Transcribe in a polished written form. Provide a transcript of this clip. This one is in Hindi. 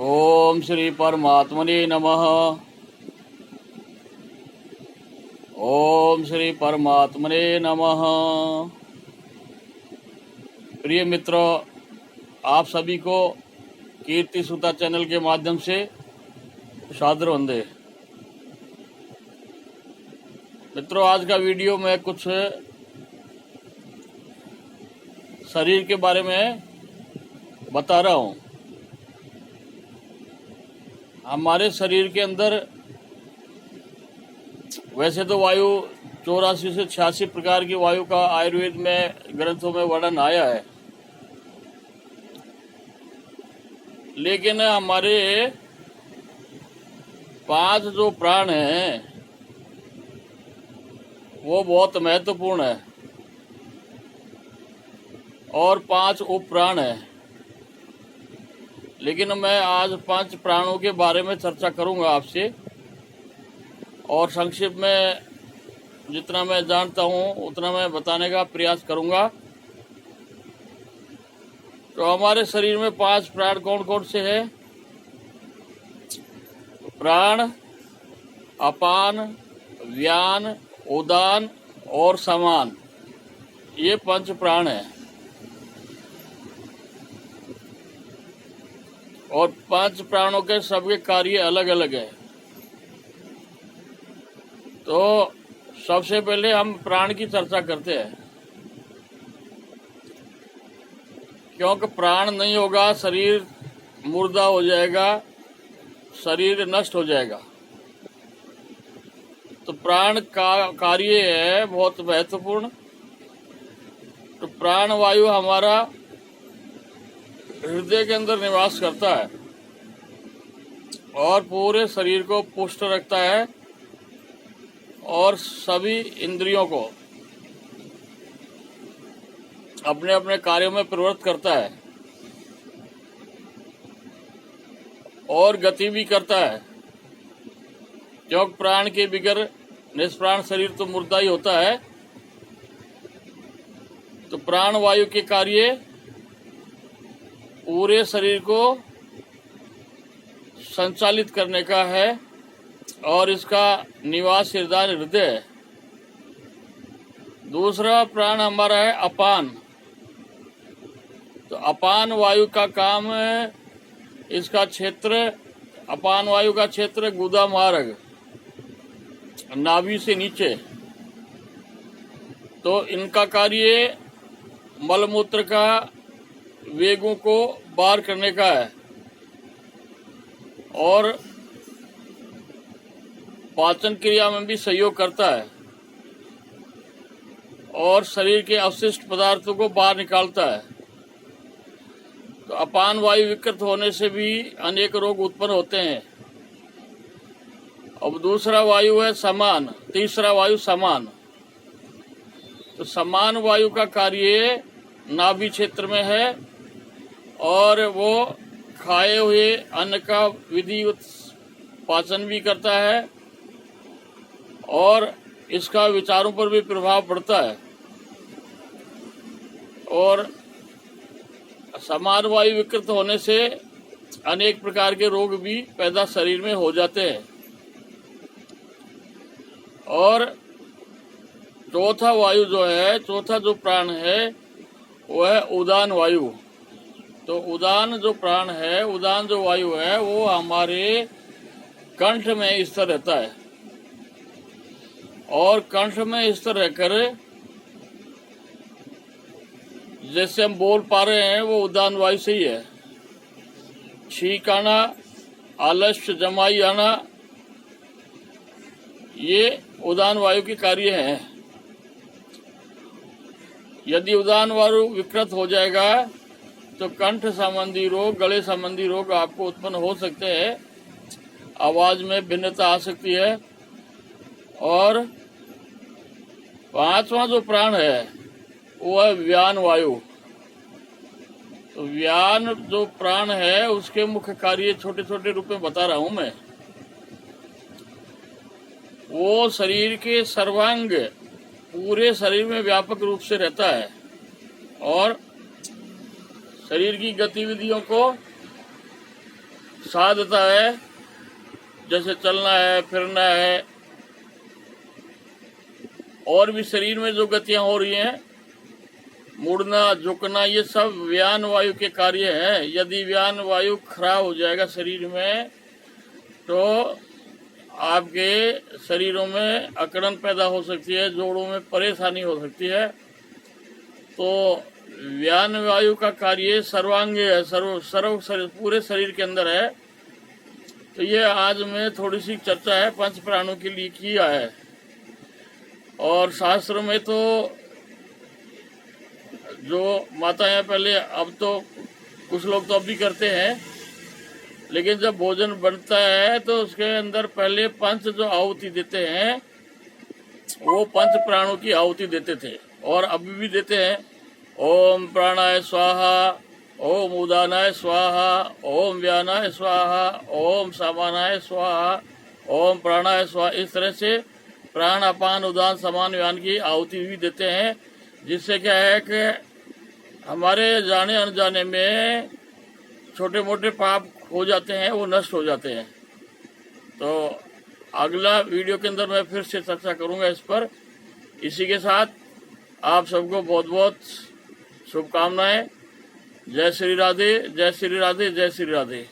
ओम श्री परमात्मने नमः। ओम श्री परमात्मने नमः। प्रिय मित्रों, आप सभी को कीर्ति सुता चैनल के माध्यम से सादर वंदे। मित्रों, आज का वीडियो में कुछ शरीर के बारे में बता रहा हूँ। हमारे शरीर के अंदर वैसे तो वायु 84 से 86 प्रकार की वायु का आयुर्वेद में ग्रंथों में वर्णन आया है, लेकिन हमारे 5 जो प्राण हैं वो बहुत महत्वपूर्ण है और 5 उप प्राण हैं। लेकिन मैं आज 5 प्राणों के बारे में चर्चा करूंगा आपसे, और संक्षिप्त में जितना मैं जानता हूं उतना मैं बताने का प्रयास करूंगा। तो हमारे शरीर में 5 प्राण कौन कौन से हैं? प्राण, अपान, व्यान, उदान और समान, ये 5 प्राण हैं। और 5 प्राणों के सबके कार्य अलग अलग है। तो सबसे पहले हम प्राण की चर्चा करते हैं, क्योंकि प्राण नहीं होगा शरीर मुर्दा हो जाएगा, शरीर नष्ट हो जाएगा। तो प्राण का कार्य है बहुत महत्वपूर्ण। तो प्राण वायु हमारा हृदय के अंदर निवास करता है और पूरे शरीर को पुष्ट रखता है और सभी इंद्रियों को अपने अपने कार्यों में प्रवृत्त करता है और गति भी करता है, क्योंकि प्राण के बिगर निष्प्राण शरीर तो मुर्दा ही होता है। तो प्राण वायु के कार्य पूरे शरीर को संचालित करने का है और इसका निवास हृदय है। दूसरा प्राण हमारा है अपान। तो अपान वायु का काम है, इसका क्षेत्र, अपान वायु का क्षेत्र गुदा मार्ग, नाभि से नीचे। तो इनका कार्य मलमूत्र का वेगों को बाहर करने का है और पाचन क्रिया में भी सहयोग करता है और शरीर के अवशिष्ट पदार्थों को बाहर निकालता है। तो अपान वायु विकृत होने से भी अनेक रोग उत्पन्न होते हैं। अब दूसरा वायु है समान, तीसरा वायु समान। तो समान वायु का कार्य नाभि क्षेत्र में है और वो खाए हुए अन्न का विधिवत पाचन भी करता है और इसका विचारों पर भी प्रभाव पड़ता है। और समान वायु विकृत होने से अनेक प्रकार के रोग भी पैदा शरीर में हो जाते हैं। और चौथा वायु जो है, चौथा जो प्राण है वो है उदान वायु। तो उदान जो प्राण है, उदान जो वायु है, वो हमारे कंठ में स्थिर रहता है और कंठ में स्थिर रहकर जैसे हम बोल पा रहे हैं वो उदान वायु से ही है। छींक आना, आलस्य जमाई आना, ये उदान वायु के कार्य हैं। यदि उदान वायु विकृत हो जाएगा तो कंठ संबंधी रोग, गले संबंधी रोग आपको उत्पन्न हो सकते हैं। आवाज में भिन्नता आ सकती है। और 5वां जो प्राण है वो है व्यान वायु। तो व्यान जो प्राण है उसके मुख्य कार्य छोटे छोटे रूप में बता रहा हूं मैं। वो शरीर के सर्वांग, पूरे शरीर में व्यापक रूप से रहता है और शरीर की गतिविधियों को साथ देता है, जैसे चलना है, फिरना है, और भी शरीर में जो गतियां हो रही हैं, मुड़ना, झुकना, ये सब व्यान वायु के कार्य हैं। यदि व्यान वायु खराब हो जाएगा शरीर में तो आपके शरीरों में अकड़न पैदा हो सकती है, जोड़ों में परेशानी हो सकती है। तो व्यान वायु का कार्य सर्वांगी है, पूरे शरीर के अंदर है। तो ये आज में थोड़ी सी चर्चा है पंच प्राणों के लिए किया है। और शास्त्र में तो जो माताएं पहले, अब तो कुछ लोग तो अब भी करते हैं, लेकिन जब भोजन बनता है तो उसके अंदर पहले पंच जो आहुति देते हैं वो पंच प्राणों की आहुति देते थे और अभी भी देते हैं। ओम प्राणाय स्वाहा, ओम उदानाय स्वाहा, ओम व्यानाय स्वाहा, ओम समानाय स्वाहा, ओम प्राणाय स्वाहा। इस तरह से प्राण, अपान, उदान, समान, व्यान की आहुति भी देते हैं, जिससे क्या है कि हमारे जाने अनजाने में छोटे मोटे पाप हो जाते हैं, वो नष्ट हो जाते हैं। तो अगला वीडियो के अंदर मैं फिर से चर्चा करूंगा इस पर। इसी के साथ आप सबको बहुत बहुत शुभकामनाएं। जय श्री राधे, जय श्री राधे, जय श्री राधे।